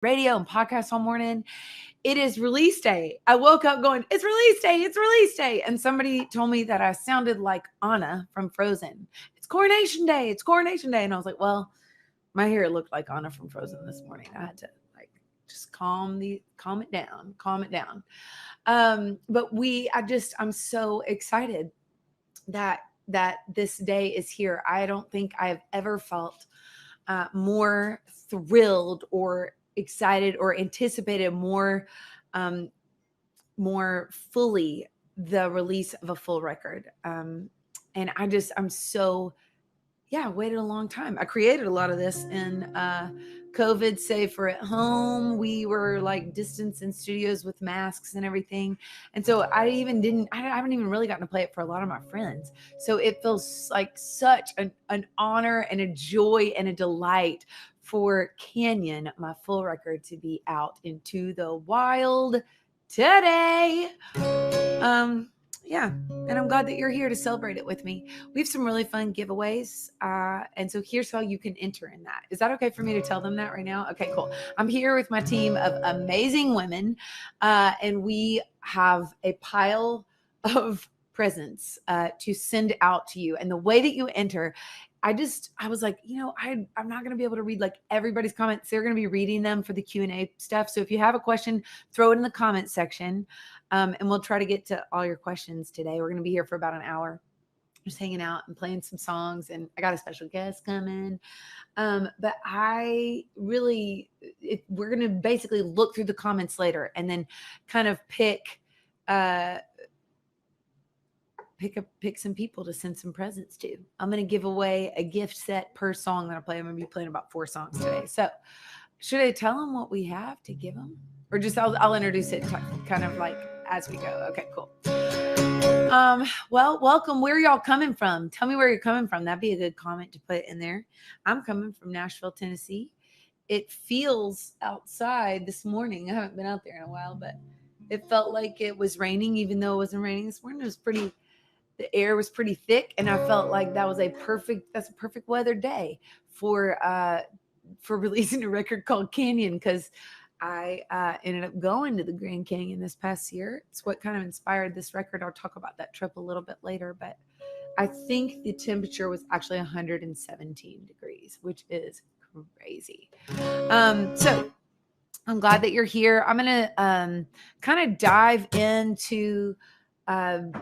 radio and podcasts all morning. It is release day. I woke up going, it's release day, it's release day. And somebody told me that I sounded like Anna from Frozen. It's coronation day, it's coronation day. And I was like, well, my hair looked like Anna from Frozen this morning. I had to like just calm it down. But I'm so excited that this day is here. I don't think I've ever felt more thrilled or excited or anticipated more fully the release of a full record. And I'm so, yeah, I waited a long time. I created a lot of this in COVID, safer at home. We were like distanced in studios with masks and everything. And so I haven't even really gotten to play it for a lot of my friends. So it feels like such an honor and a joy and a delight for Canyon, my full record, to be out into the wild today. Yeah, and I'm glad that you're here to celebrate it with me. We have some really fun giveaways, and so here's how you can enter in that. Is that okay for me to tell them that right now? Okay, cool. I'm here with my team of amazing women, and we have a pile of presents to send out to you. And the way that you enter, I was like, I'm not going to be able to read like everybody's comments. They're going to be reading them for the Q&A stuff. So if you have a question, throw it in the comment section. And we'll try to get to all your questions today. We're going to be here for about an hour, just hanging out and playing some songs. And I got a special guest coming. But we're going to basically look through the comments later and then kind of pick some people to send some presents to. I'm going to give away a gift set per song that I play. I'm going to be playing about 4 songs today. So should I tell them what we have to give them? Or just I'll introduce it kind of like as we go. Okay, cool. Well, welcome. Where are y'all coming from? Tell me where you're coming from. That'd be a good comment to put in there. I'm coming from Nashville, Tennessee. It feels outside this morning. I haven't been out there in a while, but it felt like it was raining, even though it wasn't raining this morning. The air was pretty thick, and I felt like that's a perfect weather day for releasing a record called Canyon, because I ended up going to the Grand Canyon this past year. It's what kind of inspired this record. I'll talk about that trip a little bit later, but I think the temperature was actually 117 degrees, which is crazy. So I'm glad that you're here. I'm going to kind of dive into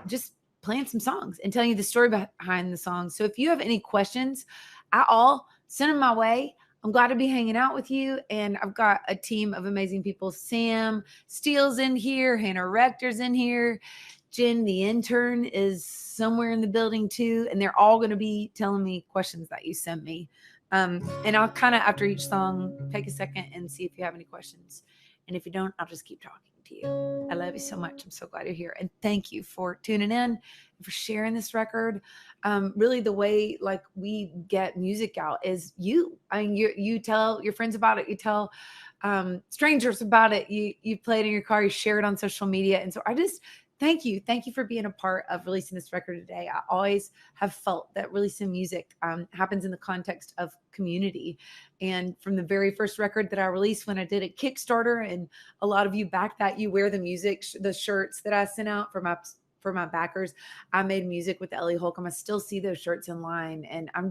just playing some songs and telling you the story behind the songs. So if you have any questions at all, send them my way. I'm glad to be hanging out with you. And I've got a team of amazing people. Sam Steele's in here. Hannah Rector's in here. Jen, the intern, is somewhere in the building too. And they're all going to be telling me questions that you sent me. And I'll kind of, after each song, take a second and see if you have any questions. And if you don't, I'll just keep talking to you. I love you so much. I'm so glad you're here. And thank you for tuning in and for sharing this record. Really, the way like we get music out is you. I mean, you tell your friends about it. You tell strangers about it. You play it in your car. You share it on social media. And so I just thank you for being a part of releasing this record today. I always have felt that releasing music happens in the context of community. And from the very first record that I released, when I did a Kickstarter, and a lot of you back that, you wear the music, the shirts that I sent out for my backers. I made music with Ellie Holcomb. I still see those shirts in line, and I'm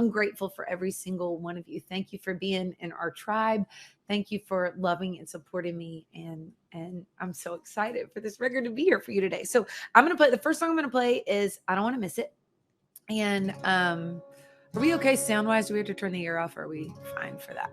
grateful for every single one of you. Thank you for being in our tribe. Thank you for loving and supporting me. And I'm so excited for this record to be here for you today. So the first song I'm going to play is I Don't Want to Miss It. And are we okay sound-wise? Do we have to turn the ear off, or are we fine for that?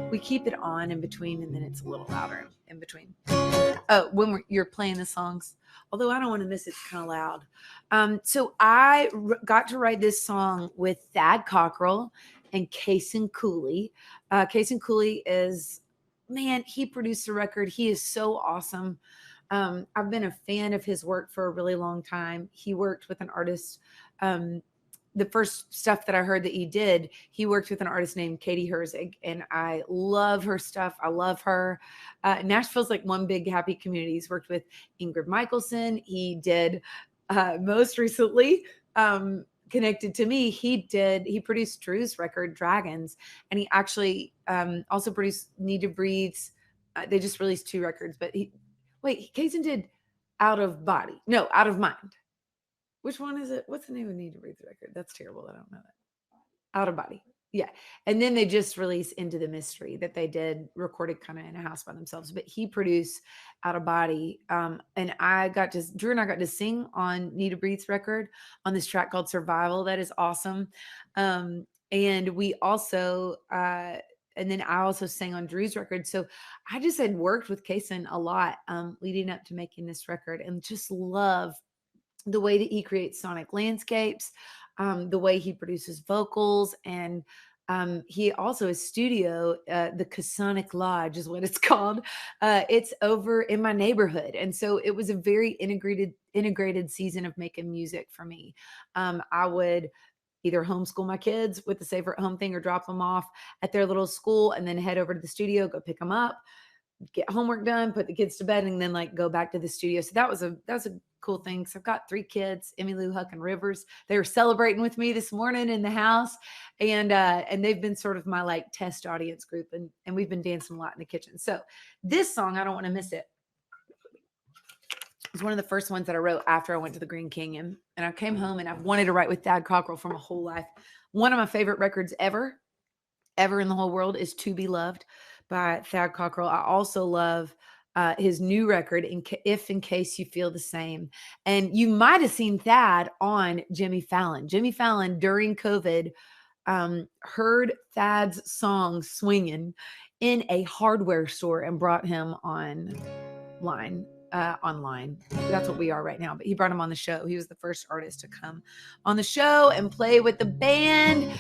We keep it on in between, and then it's a little louder in between. Oh, when you're playing the songs. Although I Don't Want to Miss It's kind of loud. So I got to write this song with Thad Cockrell and Kason Cooley. Kason Cooley he produced the record. He is so awesome. I've been a fan of his work for a really long time. He worked with an artist. The first stuff that I heard that he did, he worked with an artist named Katie Herzig, and I love her stuff. I love her. Nashville's like one big happy community. He's worked with Ingrid Michaelson. He did most recently connected to me, he produced Drew's record Dragons, and he actually also produced Need to Breathe's. They just released 2 records, but Kaysen did Out of Body, no, Out of Mind. Which one is it? What's the name of Need to Breathe record? That's terrible. I don't know that. Out of Body. Yeah. And then they just released Into the Mystery that they did recorded kind of in a house by themselves. But he produced Out of Body. And Drew and I got to sing on Need to Breathe's record on this track called Survival. That is awesome. And we also and then I also sang on Drew's record. So I just had worked with Kaysen a lot leading up to making this record, and just love the way that he creates sonic landscapes, the way he produces vocals, and he also his studio, the Casonic Lodge is what it's called. It's over in my neighborhood, and so it was a very integrated season of making music for me. I would either homeschool my kids with the safer at home thing, or drop them off at their little school, and then head over to the studio, go pick them up, get homework done, put the kids to bed, and then like go back to the studio. So that was a cool thing. So I've got 3 kids, Emmy, Lou, Huck, and Rivers. They were celebrating with me this morning in the house, and they've been sort of my like test audience group, and we've been dancing a lot in the kitchen. So this song, I Don't Want to Miss It, was one of the first ones that I wrote after I went to the Green King, and I came home, and I've wanted to write with Thad Cockrell for my whole life. One of my favorite records ever in the whole world is To Be Loved by Thad Cockrell. I also love his new record, If In Case You Feel the Same. And you might have seen Thad on Jimmy Fallon. Jimmy Fallon, during COVID, heard Thad's song Swingin' in a hardware store and brought him online. That's what we are right now. But he brought him on the show. He was the first artist to come on the show and play with the band.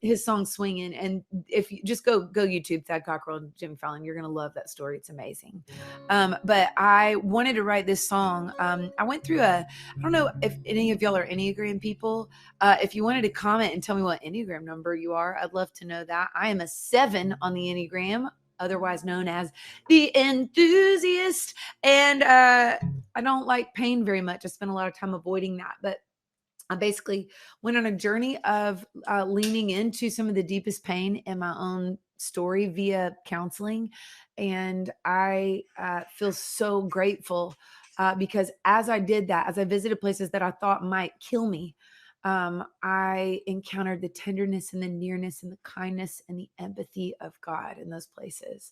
His song Swingin'. And if you just go YouTube Thad Cockrell and Jimmy Fallon, you're gonna love that story. It's amazing. But I wanted to write this song. I went through I don't know if any of y'all are Enneagram people. If you wanted to comment and tell me what Enneagram number you are, I'd love to know that. I am a 7 on the Enneagram, otherwise known as the enthusiast. And I don't like pain very much. I spend a lot of time avoiding that. But I basically went on a journey of leaning into some of the deepest pain in my own story via counseling. And I feel so grateful because as I did that, as I visited places that I thought might kill me, I encountered the tenderness and the nearness and the kindness and the empathy of God in those places.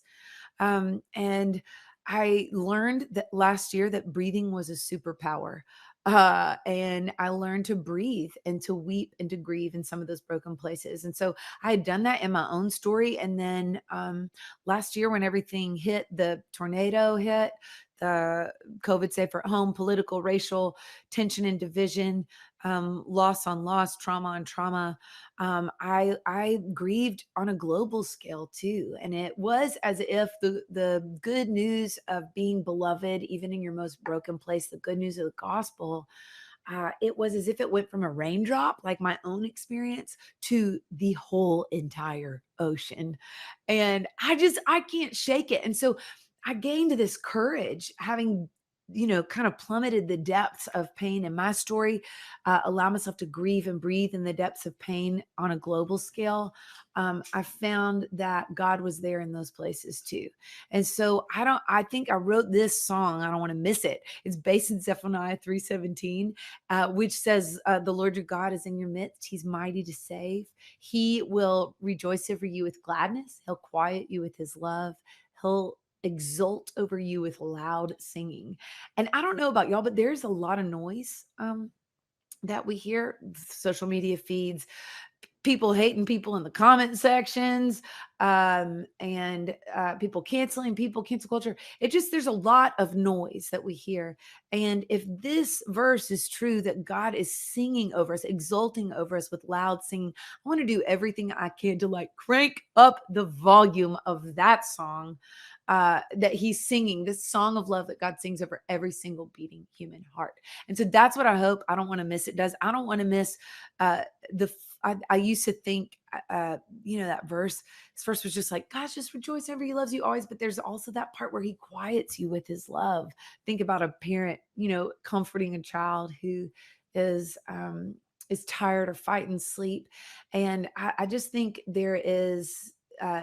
And I learned that last year that breathing was a superpower. And I learned to breathe and to weep and to grieve in some of those broken places. And so I had done that in my own story. And then last year, when everything hit, the tornado hit, the COVID safer at home, political, racial tension and division, loss on loss, trauma on trauma. I grieved on a global scale too. And it was as if the good news of being beloved, even in your most broken place, the good news of the gospel, it was as if it went from a raindrop, like my own experience, to the whole entire ocean. And I can't shake it. And so I gained this courage, having kind of plummeted the depths of pain in my story, allow myself to grieve and breathe in the depths of pain on a global scale. I found that God was there in those places too. And so I think I wrote this song, I Don't Want to Miss It. It's based in Zephaniah 3:17, which says, the Lord your God is in your midst. He's mighty to save. He will rejoice over you with gladness. He'll quiet you with his love. He'll exult over you with loud singing. And I don't know about y'all, but there's a lot of noise that we hear, social media feeds, people hating people in the comment sections, and people canceling people, cancel culture. There's a lot of noise that we hear. And if this verse is true, that God is singing over us, exulting over us with loud singing, I want to do everything I can to like crank up the volume of that song that he's singing, this song of love that God sings over every single beating human heart. And so that's what I hope I Don't Want to Miss It does. I don't want to miss I used to think, that verse, this verse was just like, gosh, just rejoice over he loves you always. But there's also that part where he quiets you with his love. Think about a parent, comforting a child who is is tired or fighting sleep. And I just think there is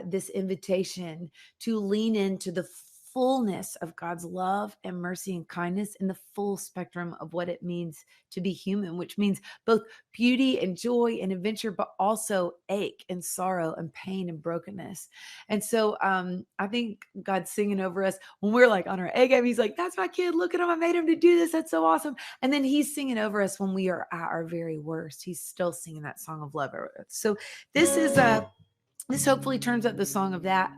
this invitation to lean into the fullness of God's love and mercy and kindness in the full spectrum of what it means to be human, which means both beauty and joy and adventure, but also ache and sorrow and pain and brokenness. And so I think God's singing over us when we're like on our A game. He's like, that's my kid. Look at him. I made him to do this. That's so awesome. And then he's singing over us when we are at our very worst. He's still singing that song of love over us. So this is this hopefully turns up the song of that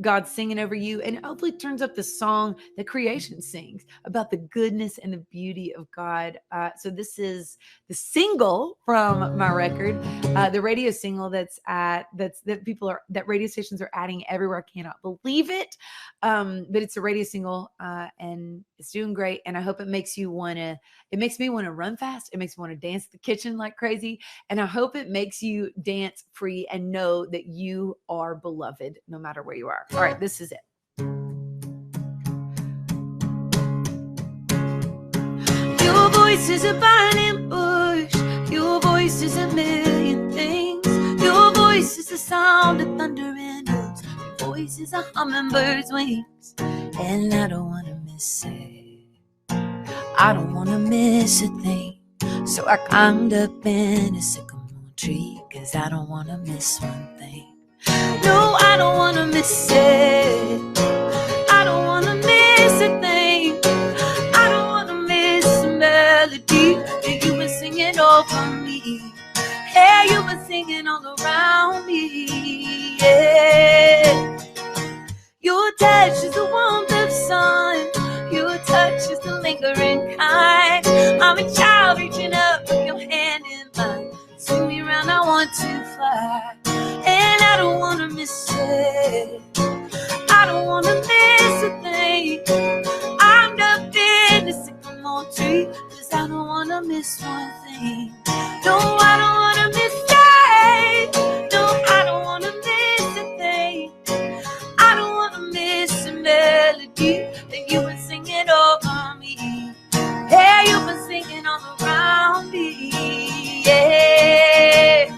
God's singing over you, and hopefully turns up the song that creation sings about the goodness and the beauty of God. So this is the single from my record, the radio single that radio stations are adding everywhere. I cannot believe it, but it's a radio single, and it's doing great. And I hope it makes you wanna. It makes me want to run fast. It makes me want to dance in the kitchen like crazy. And I hope it makes you dance free and know that you are beloved no matter where you are. All right, this is it. Your voice is a burning bush. Your voice is a million things. Your voice is the sound of thunder and hills. Your voice is a hummingbird's wings. And I don't want to miss it. I don't want to miss a thing. So I climbed up in a sycamore tree, 'cause I don't want to miss one thing. No, I don't want to miss it. I don't want to miss a thing. I don't want to miss a melody that you've been singing over me. Hey, you've been singing all around me. Yeah. Your touch is the warmth of sun. Your touch is the lingering kind. I'm a child reaching up with your hand in mine. Swing me around, I want to fly. And I don't want to miss it. I don't want to miss a thing. I'm up in the sycamore tree, 'cause I don't want to miss one thing. No, I don't want to miss it. No, I don't want to miss a thing. I don't want to miss a melody that you've been singing over me. Yeah, you've been singing all around me. Yeah.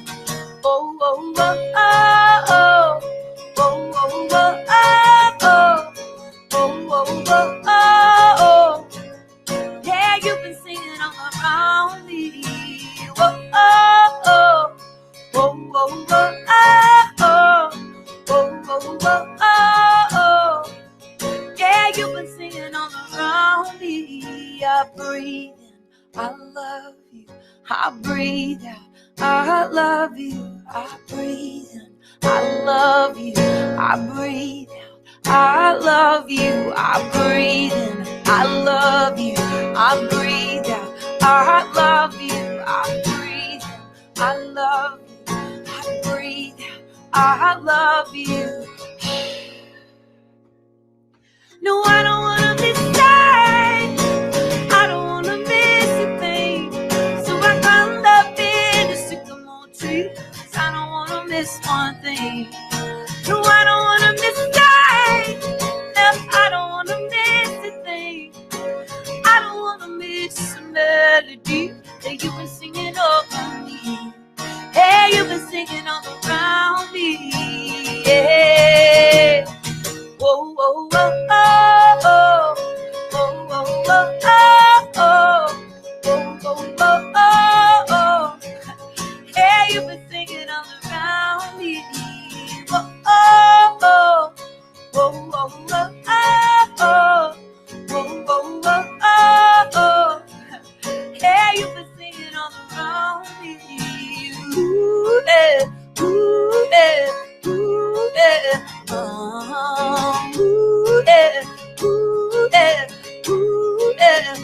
Oh, oh, oh, oh, oh. Oh, oh, oh, oh, oh. Oh, oh, oh, oh, oh. Yeah, you've been singing all around me. Oh, oh, oh. Oh, oh, oh, oh, oh. Oh, oh, oh, oh, oh. Yeah, you've been singing all around me. I breathe in, I love you. I breathe out, I love you. I breathe in, I love you. I breathe out, I love you. I breathe in, I love you. I breathe out, I love you. I breathe in, I love you. I breathe out, I love you. No, I don't want to miss it. I don't want to miss a thing. So I climbed up in the sycamore tree, 'cause I don't want to miss one thing. No, I don't want to miss it. No, I don't want to miss a thing. I don't want to miss a melody that you've been singing over me. Hey, you've been singing all around me. Yeah. Whoa, whoa, whoa, oh, oh. Whoa, whoa, whoa, oh, oh. Whoa, whoa, whoa, oh, oh. Hey, you've been singing all around me. Whoa, oh, oh. Whoa, whoa, whoa, oh, oh. Whoa, whoa, whoa, oh, oh. Hey, you've been singing all around me. Ooh, yeah, ooh, yeah, ooh, yeah. Ooh, yeah, ooh, yeah, ooh, yeah.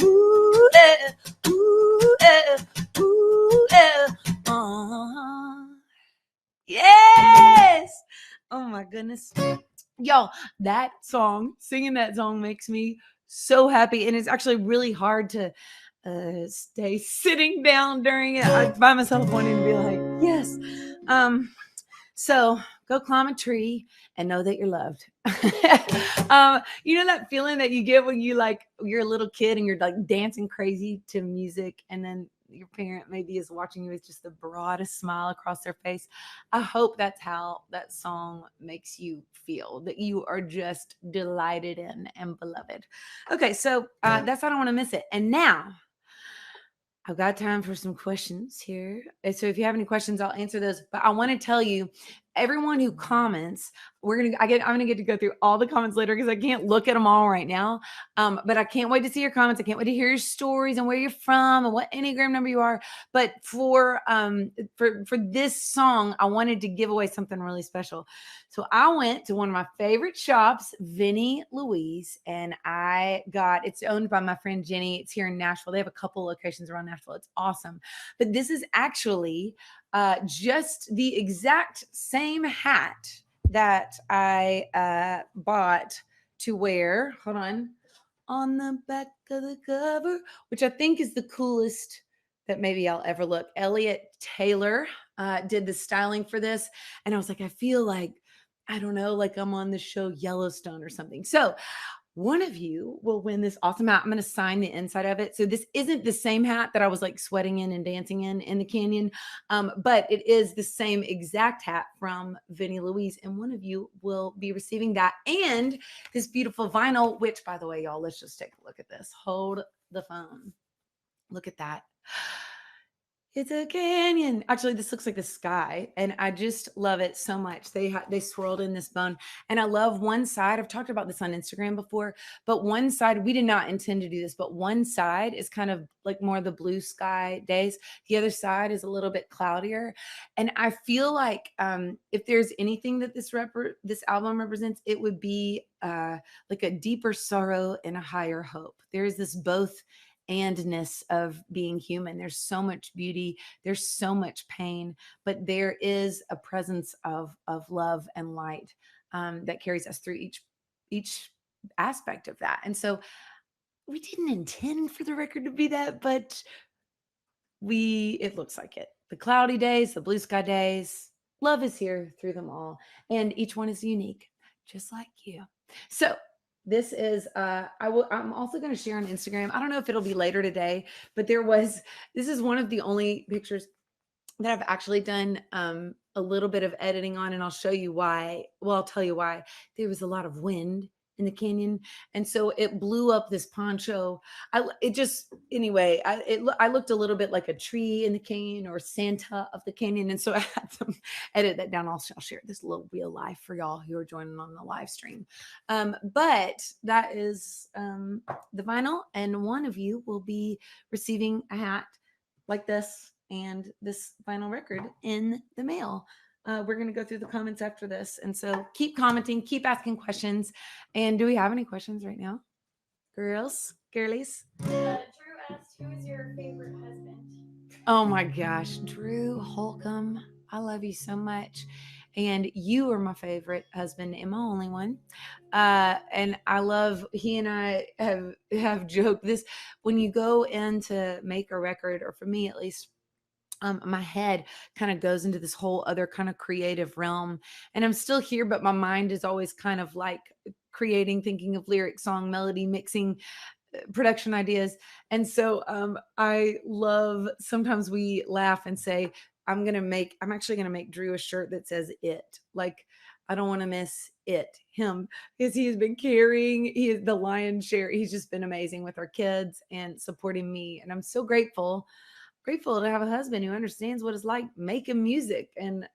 Ooh, yeah, ooh, yeah, ooh, yeah. Yes. Oh my goodness. Y'all, that song, singing that song makes me so happy. And it's actually really hard to stay sitting down during it. I find myself wanting to be like, yes. So go climb a tree and know that you're loved. You know that feeling that you get when you're a little kid and you're like dancing crazy to music, and then your parent maybe is watching you with just the broadest smile across their face. I hope that's how that song makes you feel, that you are just delighted in and beloved. Okay, so that's I don't want to miss it. And now I've got time for some questions here. And so if you have any questions, I'll answer those. But I want to tell you, everyone who comments, I'm gonna get to go through all the comments later because I can't look at them all right now. But I can't wait to see your comments. I can't wait to hear your stories and where you're from and what Enneagram number you are. But for this song, I wanted to give away something really special. So I went to one of my favorite shops, Vinnie Louise, and it's owned by my friend Jenny. It's here in Nashville. They have a couple locations around Nashville. It's awesome. But this is actually just the exact same hat that I bought to wear. Hold on the back of the cover, which I think is the coolest that maybe I'll ever look. Elliot Taylor did the styling for this, and I was like, I feel like, I don't know, like I'm on the show Yellowstone or something. So one of you will win this awesome hat. I'm going to sign the inside of it. So this isn't the same hat that I was like sweating in and dancing in the canyon, but it is the same exact hat from Vinnie Louise. And one of you will be receiving that and this beautiful vinyl, which, by the way, y'all, let's just take a look at this. Hold the phone. Look at that. It's a canyon. Actually, this looks like the sky, and I just love it so much. They swirled in this bone, and I love one side. I've talked about this on Instagram before, but one side, we did not intend to do this, but one side is kind of like more the blue sky days. The other side is a little bit cloudier, and I feel like if there's anything that this album represents, it would be like a deeper sorrow and a higher hope. There is this both andness of being human. There's so much beauty, there's so much pain, but there is a presence of love and light that carries us through each aspect of that. And so we didn't intend for the record to be that, but it looks like it. The cloudy days, the blue sky days, love is here through them all, and each one is unique, just like you. So this is I'm also going to share on Instagram. I don't know if it'll be later today, but this is one of the only pictures that I've actually done a little bit of editing on, and I'll show you why. Well, I'll tell you why. There was a lot of wind in the canyon, and so it blew up this poncho. I looked a little bit like a tree in the canyon or Santa of the canyon, and so I had to edit that down. I'll share this little real life for y'all who are joining on the live stream. But that is the vinyl, and one of you will be receiving a hat like this and this vinyl record in the mail. We're going to go through the comments after this. And so keep commenting, keep asking questions. And do we have any questions right now? Girlies? Drew asked, who is your favorite husband? Oh my gosh, Drew Holcomb. I love you so much. And you are my favorite husband and my only one. And I love, he and I have joked this when you go in to make a record, or for me at least, my head kind of goes into this whole other kind of creative realm, and I'm still here, but my mind is always kind of like creating, thinking of lyric, song, melody, mixing, production ideas. And so I love, sometimes we laugh and say, I'm actually going to make Drew a shirt that says it. Like, I don't want to miss him, because he has been he is the lion's share. He's just been amazing with our kids and supporting me. And I'm so grateful to have a husband who understands what it's like making music and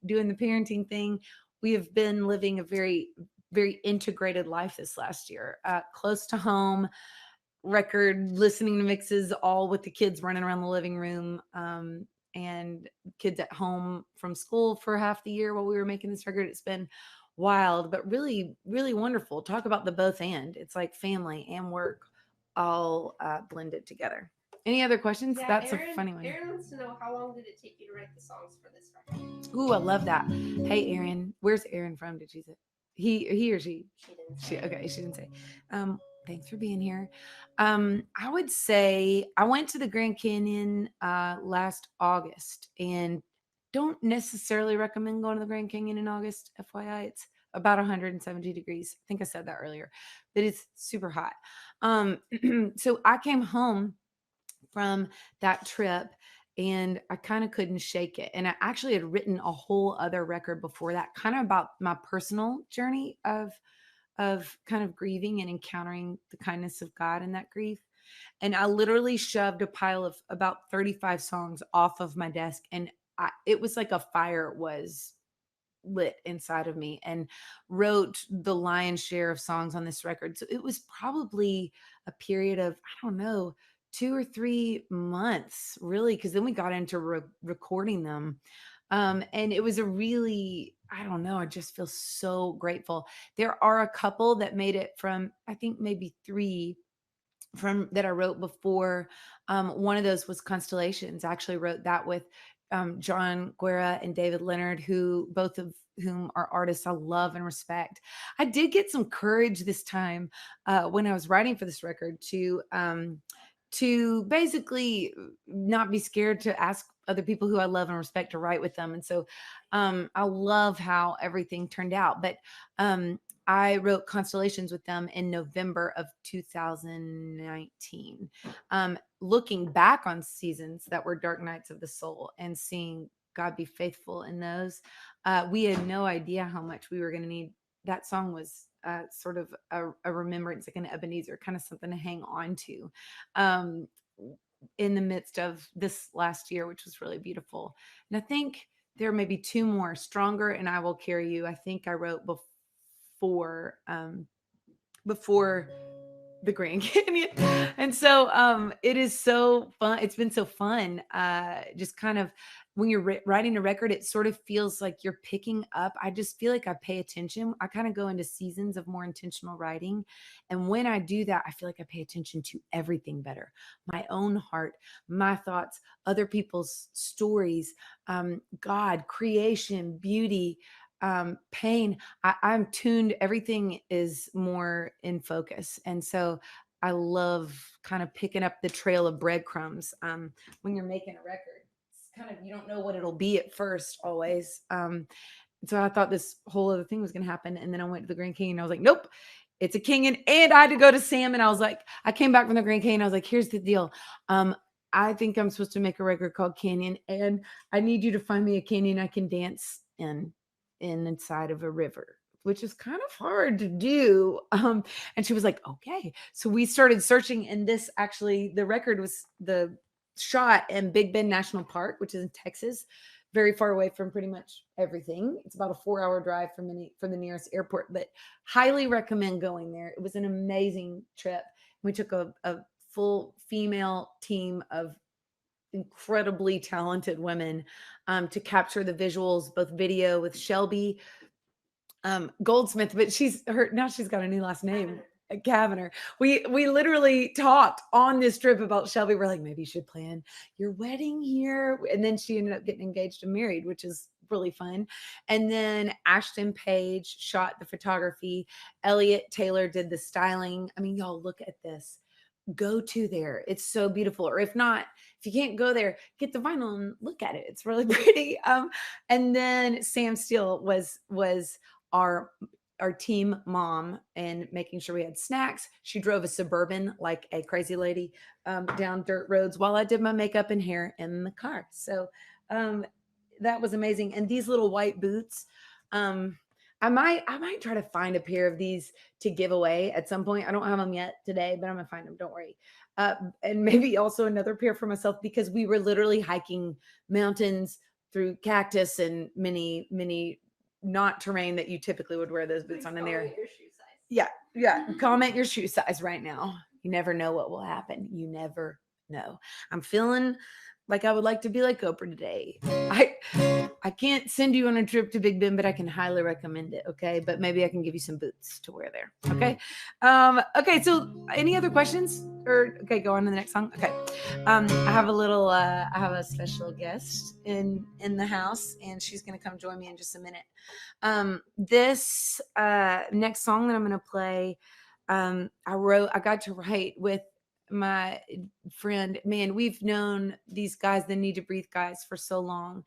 doing the parenting thing. We have been living a very, very integrated life this last year, close to home, record listening to mixes, all with the kids running around the living room, and kids at home from school for half the year while we were making this record. It's been wild, but really, really wonderful. Talk about the both and. It's like family and work all blended together. Any other questions? Yeah, That's Aaron, a funny one. Aaron wants to know, how long did it take you to write the songs for this record? Ooh, I love that. Hey, Aaron. Where's Aaron from? Did you say? He or she? She didn't say. Okay, she didn't say. Thanks for being here. I would say I went to the Grand Canyon last August, and don't necessarily recommend going to the Grand Canyon in August. FYI, it's about 170 degrees. I think I said that earlier, but it's super hot. So I came home from that trip and I kind of couldn't shake it. And I actually had written a whole other record before that, kind of about my personal journey of kind of grieving and encountering the kindness of God in that grief. And I literally shoved a pile of about 35 songs off of my desk, and it was like a fire was lit inside of me, and wrote the lion's share of songs on this record. So it was probably a period of, I don't know, 2 or 3 months, really, because then we got into recording them. And it was a really, I don't know, I just feel so grateful. There are a couple that made it from, I think maybe three from that I wrote before. One of those was Constellations. I actually wrote that with John Guerra and David Leonard, who both of whom are artists I love and respect. I did get some courage this time when I was writing for this record to basically not be scared to ask other people who I love and respect to write with them. And so I love how everything turned out. But I wrote Constellations with them in November of 2019. Looking back on seasons that were dark nights of the soul and seeing God be faithful in those, we had no idea how much we were going to need. That song was sort of a remembrance, like an Ebenezer, kind of something to hang on to um, in the midst of this last year, which was really beautiful. And I think there may be two more, Stronger and I Will Carry You. I think I wrote before the Grand Canyon. And so it is so fun. It's been so fun. Just kind of when you're writing a record, it sort of feels like you're picking up. I just feel like I pay attention. I kind of go into seasons of more intentional writing. And when I do that, I feel like I pay attention to everything better: my own heart, my thoughts, other people's stories, God, creation, beauty, pain. I'm tuned. Everything is more in focus. And so I love kind of picking up the trail of breadcrumbs when you're making a record. It's kind of, you don't know what it'll be at first always. So I thought this whole other thing was going to happen. And then I went to the Grand Canyon and I was like, nope, it's a Canyon. And I had to go to Sam. And I was like, I came back from the Grand Canyon. I was like, here's the deal. I think I'm supposed to make a record called Canyon, and I need you to find me a canyon I can dance inside of a river, which is kind of hard to do. And she was like, okay. So we started searching, and this actually, the record was the shot in Big Bend National Park, which is in Texas, very far away from pretty much everything. It's about a 4-hour drive from the nearest airport, but highly recommend going there. It was an amazing trip. We took a full female team of incredibly talented women to capture the visuals, both video with Shelby Goldsmith, but she's got a new last name. Kavanagh. We literally talked on this trip about Shelby. We're like, maybe you should plan your wedding here. And then she ended up getting engaged and married, which is really fun. And then Ashton Page shot the photography. Elliot Taylor did the styling. I mean, y'all, look at this. Go to there. It's so beautiful. Or if not, if you can't go there, get the vinyl and look at it. It's really pretty. And then Sam Steele was our team mom and making sure we had snacks. She drove a Suburban like a crazy lady down dirt roads while I did my makeup and hair in the car. So that was amazing. And these little white boots, I might try to find a pair of these to give away at some point. I don't have them yet today, but I'm gonna find them. Don't worry. And maybe also another pair for myself, because we were literally hiking mountains through cactus and many not terrain that you typically would wear those boots on in there. Your shoe size. Yeah. Comment your shoe size right now. You never know what will happen. You never know. I'm feeling like I would like to be like Oprah today. I can't send you on a trip to Big Bend, but I can highly recommend it. Okay. But maybe I can give you some boots to wear there. Okay. Okay. So any other questions? Or okay, go on to the next song. Okay. I have a special guest in the house, and she's gonna come join me in just a minute. This next song that I'm gonna play, I got to write with my friend. Man, we've known these guys, the Need to Breathe guys, for so long.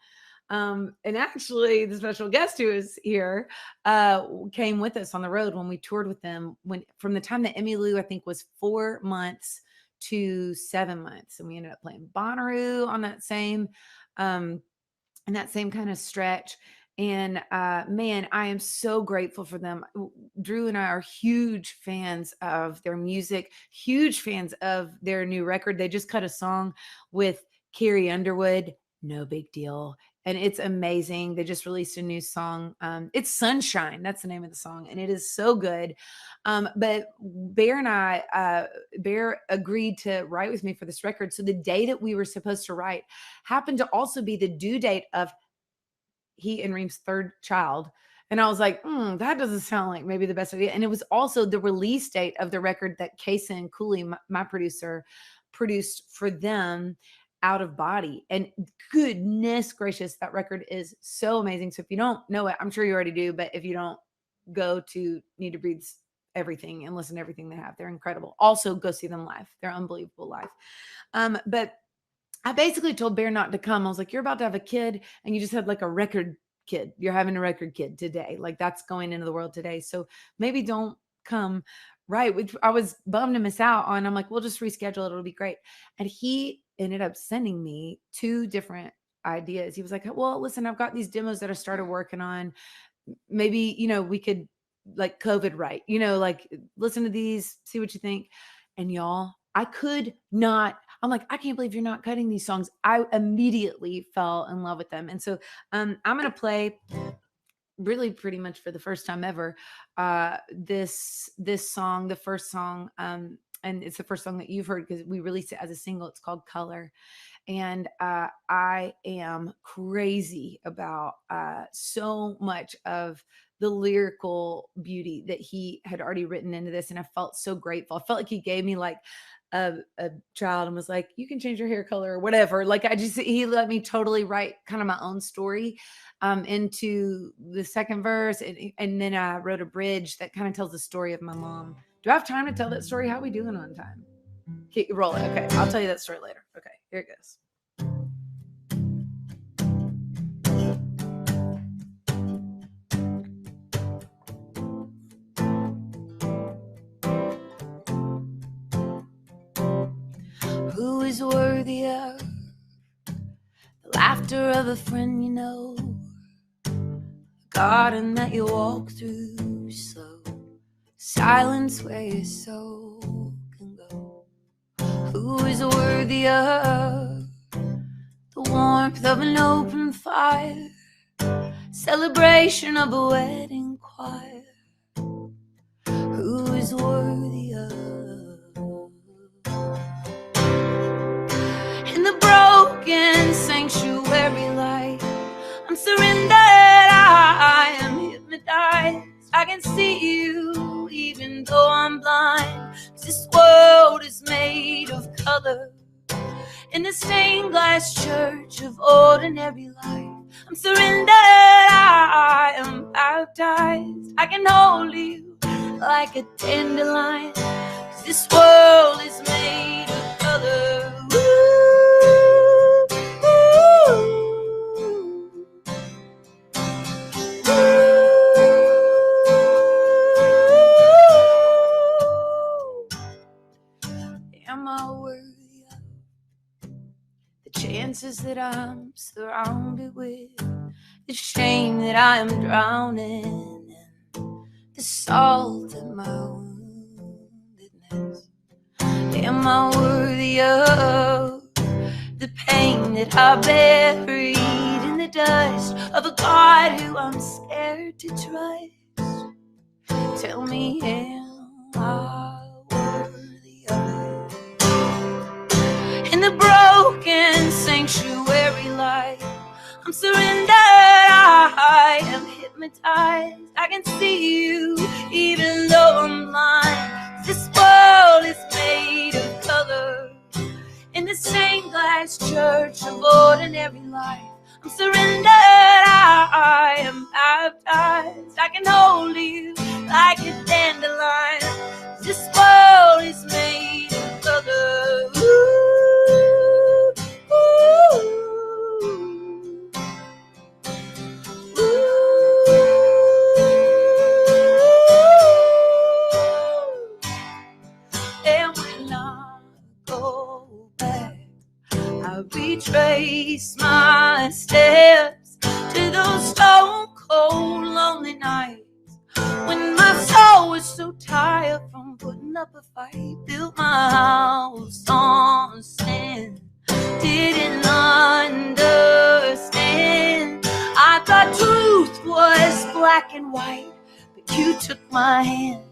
And actually, the special guest who is here came with us on the road when we toured with them. When from the time that Emmylou, I think, was 4 months to 7 months, and we ended up playing Bonnaroo on that same in that same kind of stretch. And man, I am so grateful for them. Drew and I are huge fans of their music, huge fans of their new record. They just cut a song with Carrie Underwood, No Big Deal. And it's amazing. They just released a new song. It's Sunshine. That's the name of the song. And it is so good. But Bear and Bear agreed to write with me for this record. So the day that we were supposed to write happened to also be the due date of he and Reem's third child. And I was like, that doesn't sound like maybe the best idea. And it was also the release date of the record that Kason Cooley, my producer, produced for them, Out of Body. And goodness gracious, that record is so amazing. So if you don't know it, I'm sure you already do. But if you don't, go to Need to Breathe's everything and listen to everything they have. They're incredible. Also, go see them live. They're unbelievable live. But I basically told Bear not to come. I was like, you're about to have a kid and you just had like a record kid. You're having a record kid today. Like that's going into the world today. So maybe don't come. Right. Which I was bummed to miss out on. I'm like, we'll just reschedule it. It'll be great. And he ended up sending me 2 different ideas. He was like, well, listen, I've got these demos that I started working on. Maybe, we could like COVID, right? Like listen to these, see what you think. And y'all, I could not. I'm like, I can't believe you're not cutting these songs. I immediately fell in love with them. And so I'm going to play really pretty much for the first time ever this song, the first song. And it's the first song that you've heard because we released it as a single. It's called Color. And I am crazy about so much of the lyrical beauty that he had already written into this. And I felt so grateful. I felt like he gave me like a child and was like, you can change your hair color or whatever. Like he let me totally write kind of my own story into the second verse. And then I wrote a bridge that kind of tells the story of my mom. Do I have time to tell that story? How are we doing on time? Okay, roll it. Okay, I'll tell you that story later. Okay, here it goes. Who is worthy of the laughter of a friend you know, the garden that you walk through slow, silence where your soul can go? Who is worthy of the warmth of an open fire, celebration of a wedding choir? Who is worthy of in the broken sanctuary light? I'm surrendered, I am hypnotized. I can see you even though I'm blind. This world is made of color in the stained glass church of ordinary life. I'm surrendered, I am baptized. I can hold you like a dandelion. This world is made of color. Am I worthy of the chances that I'm surrounded with, the shame that I am drowning in, the salt in my woundedness? Am I worthy of the pain that I buried in the dust of a God who I'm scared to trust? Tell me, am I worthy of it? In the broken sanctuary light, I'm surrendered, I am hypnotized. I can see you even though I'm blind. This world is made of color in the stained glass church of ordinary life. I'm surrendered, I am baptized. I can hold you like a dandelion. This world is made of color. Ooh, ooh. retrace my steps to those stone cold lonely nights when my soul was so tired from putting up a fight. Built my house on sand, didn't understand. I thought truth was black and white, but you took my hand.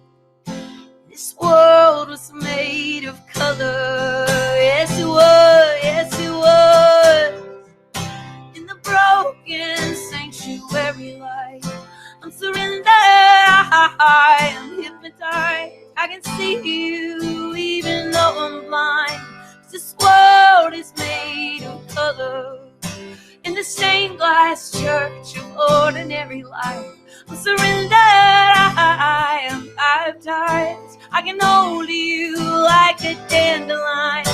This world was made of color. Yes, it was. Yes, it was. In the broken sanctuary light, I'm surrendered. I am hypnotized. I can see you even though I'm blind. This world is made of color. In the stained glass church of ordinary life, I'm surrendered. I am baptized. I can hold you like a dandelion.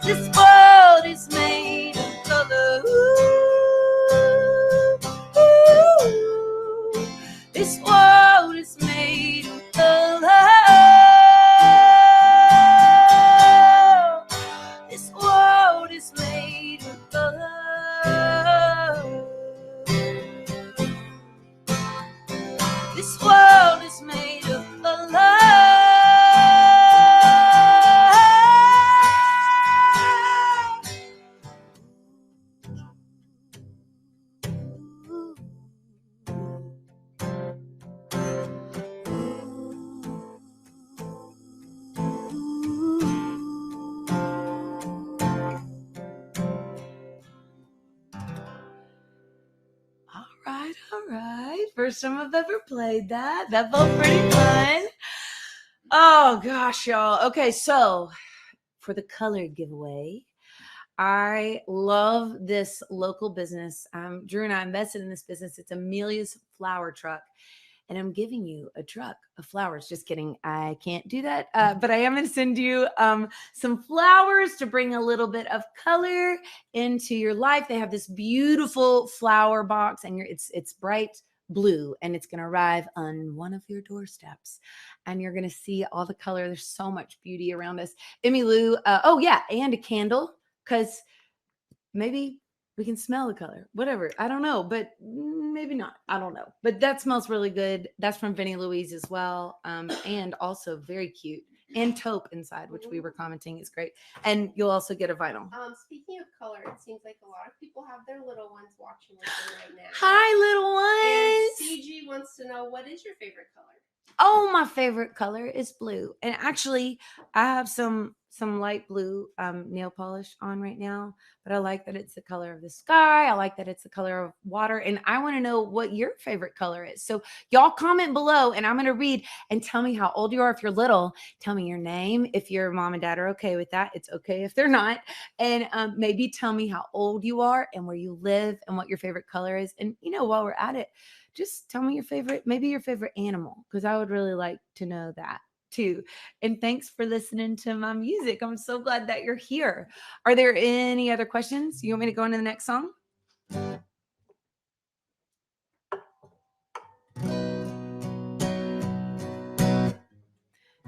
This world is made of color. Ooh, this world is made of color. This world is made of color. This world is made of color. All right. First time I've ever played that. That felt pretty fun. Oh gosh, y'all. Okay, so for the color giveaway, I love this local business. Drew and I invested in this business. It's Amelia's Flower Truck. And I'm giving you a truck of flowers. Just kidding. I can't do that. But I am going to send you some flowers to bring a little bit of color into your life. They have this beautiful flower box, and it's bright blue, and it's going to arrive on one of your doorsteps. And you're going to see all the color. There's so much beauty around us. Emmy Lou. Oh, yeah. And a candle, because maybe we can smell the color, whatever. I don't know, but maybe not. I don't know. But that smells really good. That's from Vinnie Louise as well. And also very cute. And taupe inside, which we were commenting is great. And you'll also get a vinyl. Speaking of color, it seems like a lot of people have their little ones watching with them right now. Hi, little ones. And CG wants to know, what is your favorite color? Oh, my favorite color is blue. And actually, I have some light blue nail polish on right now, but I like that it's the color of the sky. I like that it's the color of water. And I want to know what your favorite color is. So y'all comment below, and I'm going to read and tell me how old you are. If you're little, tell me your name. If your mom and dad are okay with that, it's okay if they're not. And maybe tell me how old you are and where you live and what your favorite color is. And, while we're at it, just tell me maybe your favorite animal, because I would really like to know that too. And thanks for listening to my music. I'm so glad that you're here. Are there any other questions? You want me to go into the next song?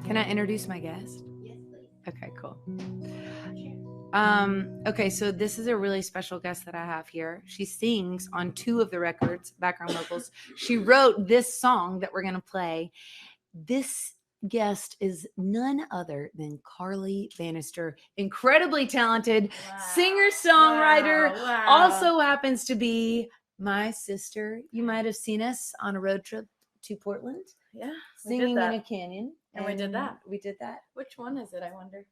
Can I introduce my guest? Yes, please. Okay, cool. Okay, so this is a really special guest that I have here. She sings on 2 of the records, background vocals. She wrote this song that we're going to play. This guest is none other than Carly Bannister, incredibly talented singer-songwriter. Wow. Also happens to be my sister. You might have seen us on a road trip to Portland. Yeah, Singing in a canyon. And we did that. We did that. Which one is it, I wonder?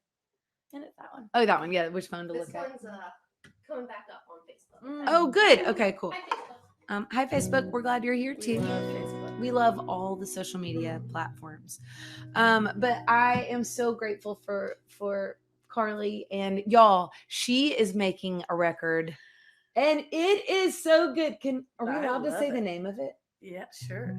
And it's that one. Oh, that one. Yeah, which phone to This look at? one's coming back up on Facebook. Oh, good. Okay, cool. Hi, Facebook. Hi, Facebook. We're glad you're here We too. love Facebook. We love all the social media platforms. But I am so grateful for Carly, and y'all. She is making a record, and it is so good. Are we I allowed to say love the it. name of it? Yeah, sure.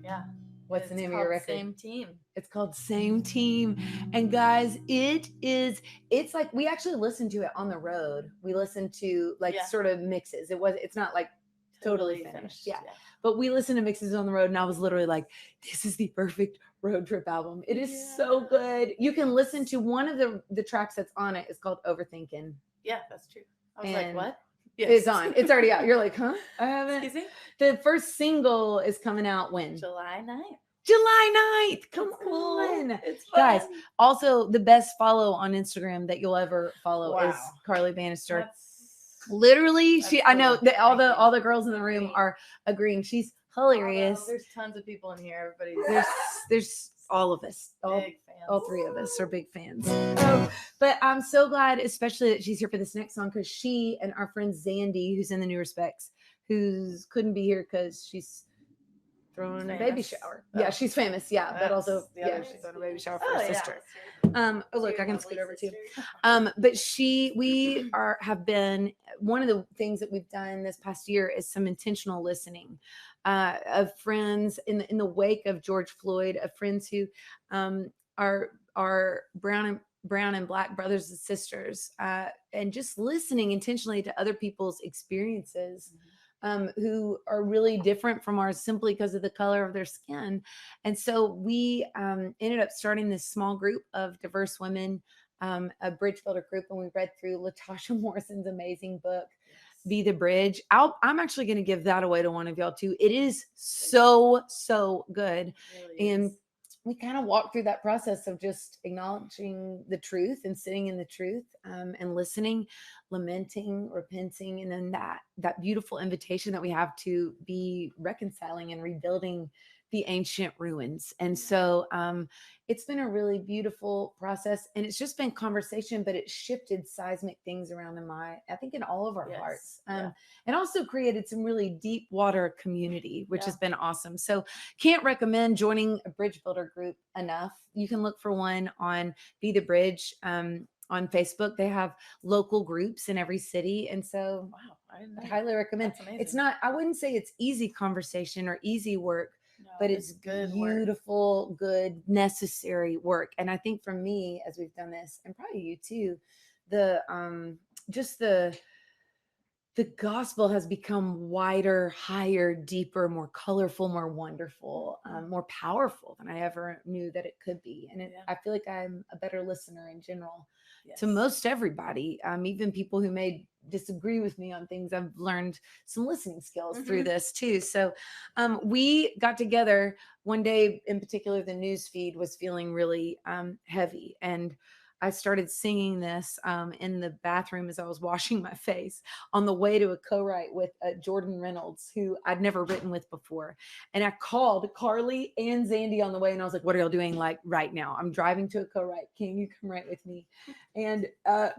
Yeah. What's the It's name of your called record? Same Team. It's called Same Team. And guys, it's like we actually listened to it on the road. We listened to sort of mixes. It's not like totally finished. Yeah. But we listened to mixes on the road, and I was literally like, this is the perfect road trip album. It is so good. You can listen to one of the tracks that's on it. It's called Overthinking. Yeah, that's true. I was like, what? is on. It's already out. You're like, huh? I haven't. Excuse me? The first single is coming out when? July 9th. July 9th. Come It's cool. on. It's Guys, fun. also the best follow on Instagram that you'll ever follow is Wow. Carly Bannister. That's literally, that's I know cool. that Thank you. all the girls in the room are agreeing. She's hilarious. Although there's tons of people in here. Everybody's There's all of us. big fans. All three of us are big fans. But I'm so glad, especially that she's here for this next song, because she and our friend Zandy, who's in the New Respects, who couldn't be here because she's throwing a baby Famous? are. Oh. Yeah, she's famous. Yeah, but That's also, the yeah, other she's throwing a baby shower for Oh, her yeah. sister. Oh, look, Your I can lovely scoot over too. sister. But we have been, one of the things that we've done this past year is some intentional listening of friends in the wake of George Floyd, of friends who are brown and black brothers and sisters, and just listening intentionally to other people's experiences. Who are really different from ours simply because of the color of their skin. And so we ended up starting this small group of diverse women, a bridge builder group, and we read through Latasha Morrison's amazing book, Be the Bridge. I'm actually going to give that away to one of y'all too. It is so good. Really And is. we kind of walked through that process of just acknowledging the truth and sitting in the truth, and listening, lamenting, repenting, and then that beautiful invitation that we have to be reconciling and rebuilding the ancient ruins. And so it's been a really beautiful process, and it's just been conversation, but it shifted seismic things around I think in all of our Yes. hearts, Yeah. and also created some really deep water community, which Yeah. has been awesome. So can't recommend joining a bridge builder group enough. You can look for one on Be the Bridge on Facebook. They have local groups in every city. And so Wow. I didn't know. I highly recommend. That's amazing. It's not, I wouldn't say it's easy conversation or easy work, No, but it's good work. beautiful, good, necessary work. And I think for me, as we've done this, and probably you too, the gospel has become wider, higher, deeper, more colorful, more wonderful, more powerful than I ever knew that it could be. And Yeah. I feel like I'm a better listener in general to Yes. most everybody, even people who may disagree with me on things. I've learned some listening skills through this too. So we got together one day in particular. The news feed was feeling really heavy, and I started singing this in the bathroom as I was washing my face on the way to a co-write with Jordan Reynolds, who I'd never written with before. And I called Carly and Zandy on the way, and I was like, what are y'all doing like right now? I'm driving to a co-write. Can you come write with me? And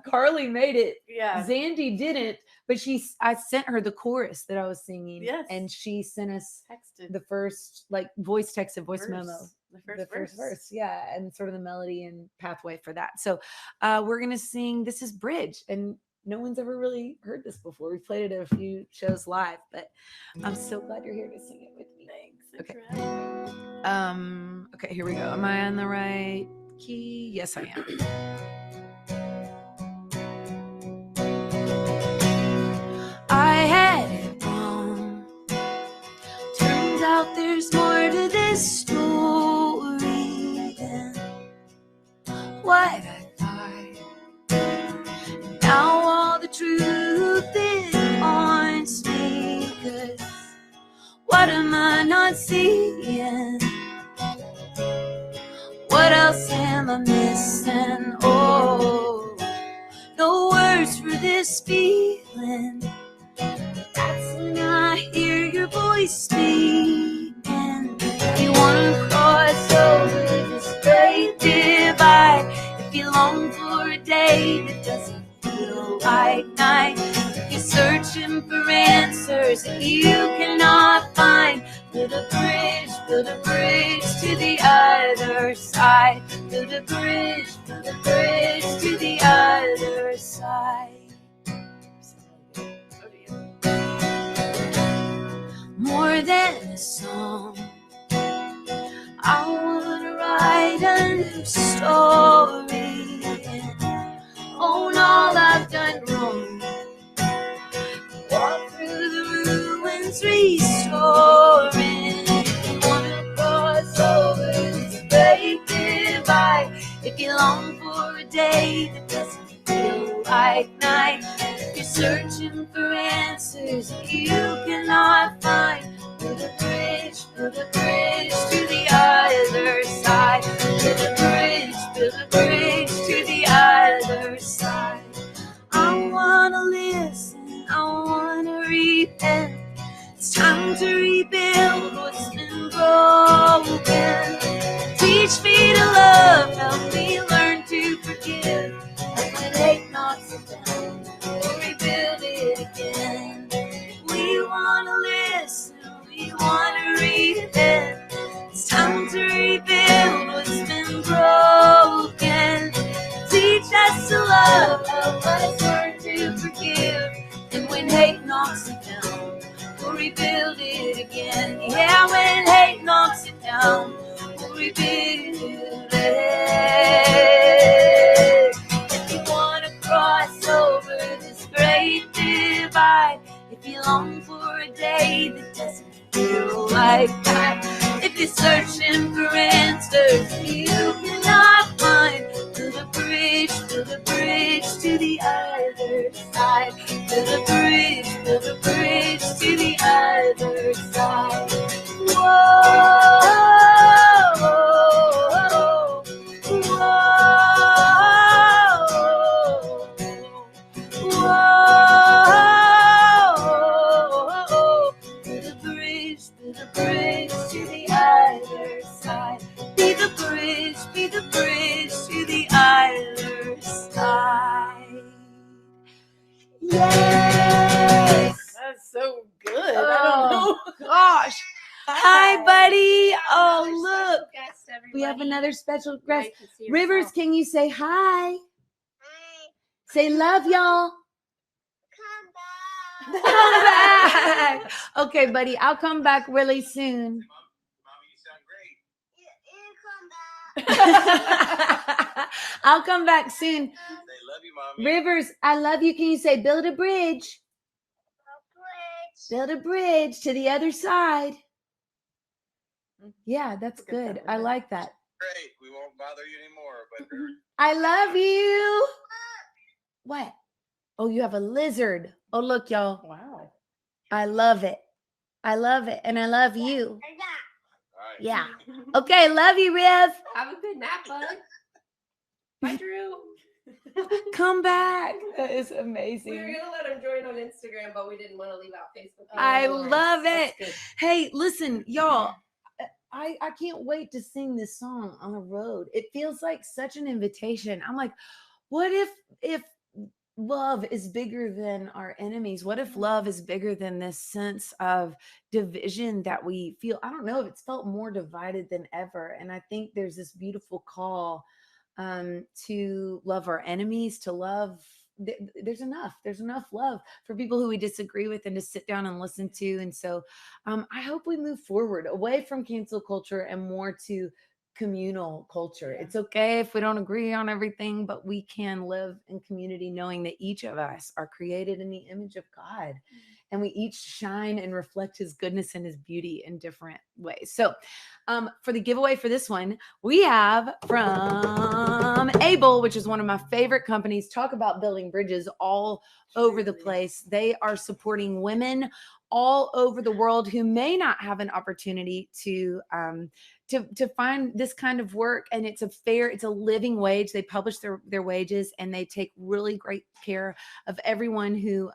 Carly made it. Yeah. Zandy didn't, but I sent her the chorus that I was singing. Yes. And she sent us Texted. the first voice verse. memo. The first verse. Yeah, and sort of the melody and pathway for that. So we're gonna sing This Is Bridge, and no one's ever really heard this before. We played it at a few shows live, but I'm so glad you're here to sing it with me. Thanks. Okay. For having me. Okay, here we go. Am I on the right key? Yes, I am. I had it wrong. Turns out there's more to this story than what I thought. And now all the truth it haunts me, 'cause what am I not seeing? What else am I missing? Oh, no words for this feeling. That's when I hear your voice speaking. You wanna cross over this great divide. If you long for a day that doesn't feel like night. If you're searching for answers that you cannot find. Build a bridge to the other side. Build a bridge to the other side. More than a song, I wanna write a new story and own all I've done wrong. Walk through the ruins, restoring. Wanna cross over this great divide. If you long for a day that doesn't feel like night. If you're searching for answers you cannot find. Build a bridge to the other side. Build a bridge to the other side. I wanna listen, I wanna repent. It's time to rebuild what's been broken. Teach me to love, help me learn to forgive. And when hate knocks it down, we'll rebuild it again. We wanna listen, we wanna repent. It's time to rebuild what's been broken. Teach us to love, help us learn to forgive. And when hate knocks it down, we'll rebuild it again. Yeah, when hate knocks it down, we'll rebuild it. If you wanna cross over this great divide, if you long for a day that doesn't feel like that, if you're searching for answers you cannot find, build a bridge to the other side. Build a bridge to the other side. Whoa, whoa, whoa. Build a bridge to the other side. Be the bridge to the other side. Yes! That's so good. Oh, I don't know. Gosh. Hi, buddy. Oh, Another look. special guest, We have everybody. another special Now guest. you can see Rivers, yourself. can you say hi? Say love, y'all. Come back. Okay, buddy. I'll come back really soon. Mommy, you sound great. I'll come back soon. They love you, Mommy. Rivers, I love you. Can you say build a bridge? Build a bridge to the other side. Yeah, that's good. I like that. Great. We won't bother you anymore. But I love you. What? Oh, you have a lizard. Oh, look, y'all. Wow. I love it. I love it. And I love you. all right. Yeah. Okay, love you, Riv. Have a good nap, bud. Bye, Drew. Come back. That is We were amazing. gonna let him join on Instagram, but we didn't want to leave out Facebook. I anymore. love it. That's good. Hey, listen, y'all. I can't wait to sing this song on the road. It feels like such an invitation. I'm like, what if love is bigger than our enemies? What if love is bigger than this sense of division that we feel? I don't know if it's felt more divided than ever. And I think there's this beautiful call to love our enemies, to love. There's enough love for people who we disagree with and to sit down and listen to. And so I hope we move forward away from cancel culture and more to communal culture. Yeah. It's okay if we don't agree on everything, but we can live in community knowing that each of us are created in the image of God. And we each shine and reflect his goodness and his beauty in different ways. So for the giveaway for this one, we have from Able, which is one of my favorite companies. Talk about building bridges all over the place. They are supporting women all over the world who may not have an opportunity to find this kind of work. And it's a living wage. They publish their wages, and they take really great care of everyone who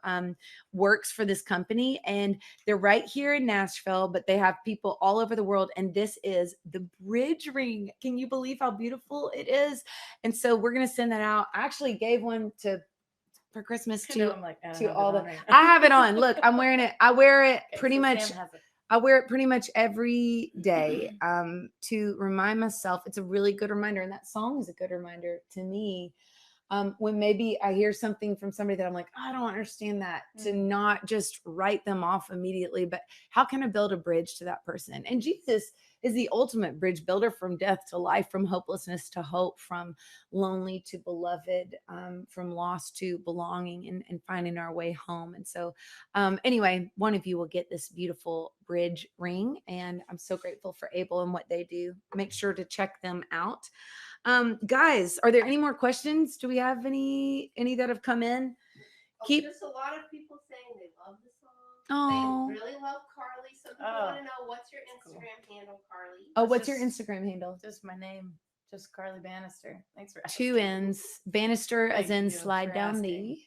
works for this company. And they're right here in Nashville, but they have people all over the world. And this is the bridge ring. Can you believe how beautiful it is? And so we're going to send that out. I actually gave one for Christmas to I'm like, I don't to have all it the on right now. I have it on. Look, I'm wearing it. I wear it Okay, pretty so much. Sam has it. I wear it pretty much every day to remind myself. It's a really good reminder. And that song is a good reminder to me. When maybe I hear something from somebody that I'm like, I don't understand that, to not just write them off immediately, but how can I build a bridge to that person? And Jesus is the ultimate bridge builder, from death to life, from hopelessness to hope, from lonely to beloved, from lost to belonging, and finding our way home. And so anyway, one of you will get this beautiful bridge ring, and I'm so grateful for Able and what they do. Make sure to check them out. Guys, are there any more questions? Do we have any that have come in? Keep. Just a lot of people saying they love the song. Oh. They really love Carly. Some people Oh. want to know what's your Cool. Instagram handle, Carly. Oh, That's what's your just- Instagram handle? Just my name, just Carly Bannister. Thanks for Two asking. N's. Bannister, as Thank in you slide for down asking. the.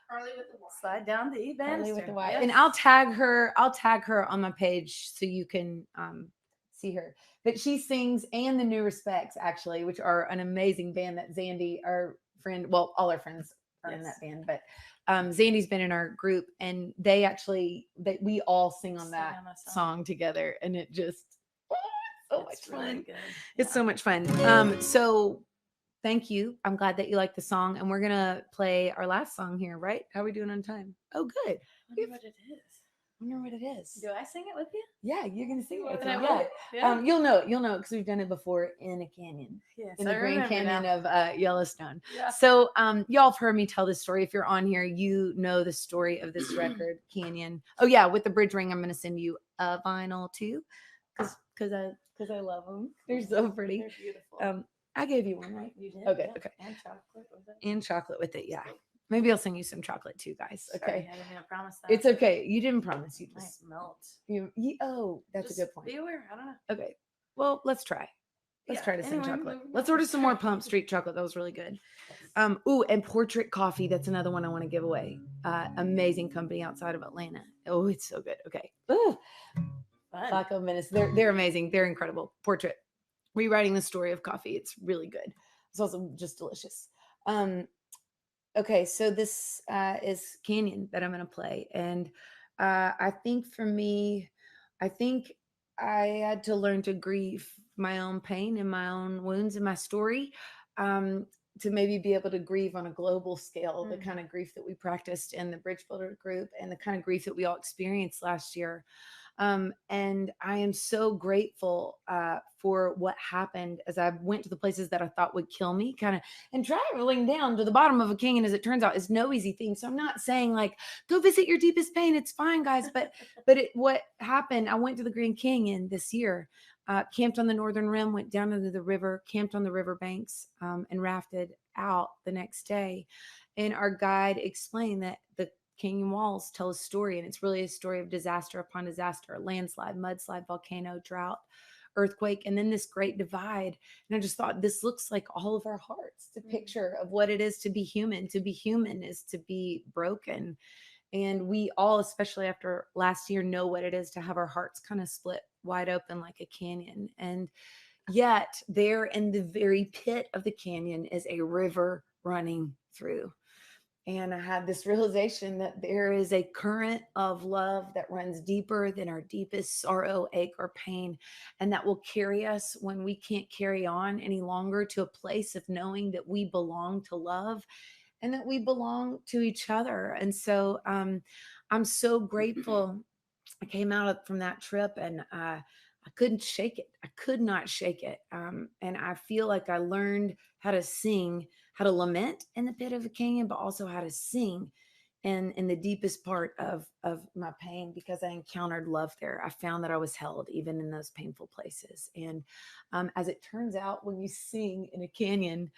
Carly with the Y. Slide down the Bannister. Carly with the Y. Yes. And I'll tag her. I'll tag her on my page so you can see her. But she sings and the New Respects actually, which are an amazing band that Zandy, our friend, well, all our friends are in Yes. that band, but Zandy's been in our group, and we all sing on Sing that on that song. song together, and it just so much It's really fun. good. It's Yeah. so much fun. So thank you. I'm glad that you like the song, and we're gonna play our last song here, right? How are we doing on time? Oh, good. I wonder what it is. I wonder what it is. Do I sing it with you? Yeah, you're gonna sing it. with Can I me, will yeah. it? Yeah. You'll know it. You'll know it because we've done it before in a canyon, Yes, in I the Grand remember Canyon now. of Yellowstone. Yeah. So, y'all have heard me tell this story. If you're on here, you know the story of this record, Canyon. Oh yeah, with the bridge ring, I'm gonna send you a vinyl too, because I love them. They're so pretty. They're beautiful. I gave you one, right? You did. Okay, yeah. okay. And chocolate with it. And chocolate with it, yeah. Maybe I'll send you some chocolate too, guys. Sorry, Okay, I didn't even promise that. it's okay. You didn't promise. You Might just melt. oh, that's Just a good point. Be aware. I don't know. Okay, well, let's try. Let's Yeah, try to send anyway, chocolate. moving Let's on. order some more Plum Street chocolate. That was really good. Ooh, and Portrait Coffee. That's another one I want to give away. Amazing company outside of Atlanta. Oh, it's so good. Okay. Ooh, Fun. Flacco Menace. They're amazing. They're incredible. Portrait. Rewriting the story of coffee. It's really good. It's also just delicious. Okay, so this is Canyon that I'm going to play. And I think for me, I think I had to learn to grieve my own pain and my own wounds and my story, to maybe be able to grieve on a global scale, the kind of grief that we practiced in the Bridge Builder group and the kind of grief that we all experienced last year. And I am so grateful for what happened as I went to the places that I thought would kill me, and traveling down to the bottom of a canyon, as it turns out, is no easy thing. So I'm not saying like, go visit your deepest pain. It's fine, guys. But what happened, I went to the Grand Canyon this year, camped on the northern rim, went down into the river, camped on the riverbanks, and rafted out the next day. And our guide explained that the canyon walls tell a story, and it's really a story of disaster upon disaster, landslide, mudslide, volcano, drought, earthquake, and then this great divide. And I just thought, this looks like all of our hearts. It's a picture of what it is to be human. To be human is to be broken. And we all, especially after last year, know what it is to have our hearts kind of split wide open like a canyon. And yet there in the very pit of the canyon is a river running through. And I had this realization that there is a current of love that runs deeper than our deepest sorrow, ache, or pain, and that will carry us when we can't carry on any longer to a place of knowing that we belong to love and that we belong to each other. And so I'm so grateful. I came out from that trip, and I couldn't shake it. I could not shake it. And I feel like I learned how to sing, how to lament in the pit of a canyon, but also how to sing in the deepest part of my pain, because I encountered love there. I found that I was held even in those painful places. And as it turns out, when you sing in a canyon,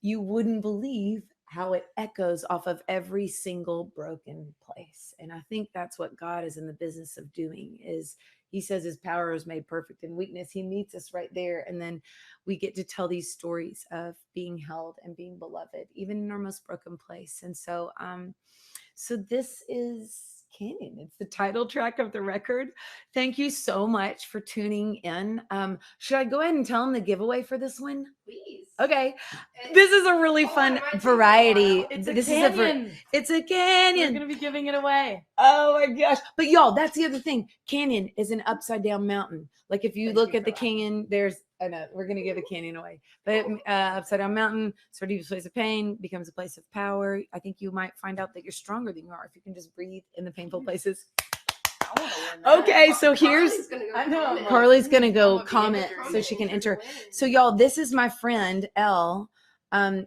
you wouldn't believe how it echoes off of every single broken place. And I think that's what God is in the business of doing. Is he says his power is made perfect in weakness. He meets us right there. And then we get to tell these stories of being held and being beloved, even in our most broken place. And so, so this is Canyon. It's the title track of the record. Thank you so much for tuning in. Should I go ahead and tell them the giveaway for this one? Please. Okay. And- This is a really Oh, fun it might take a variety. while. It's a This canyon. it's a We're canyon. gonna be giving it away. Oh my gosh. But y'all, that's the other thing. Canyon is an upside down mountain. Like if you Thank look you at the for laughing. canyon, I know we're going to give a canyon away, but upside down mountain, sort of deepest place of pain becomes a place of power. I think you might find out that you're stronger than you are if you can just breathe in the painful places. I wanna win that. Okay. So here's, Carly's gonna go I know, comment. Carly's going to I'm go gonna be comment entering. so she can She's enter. winning. So y'all, this is my friend, Elle.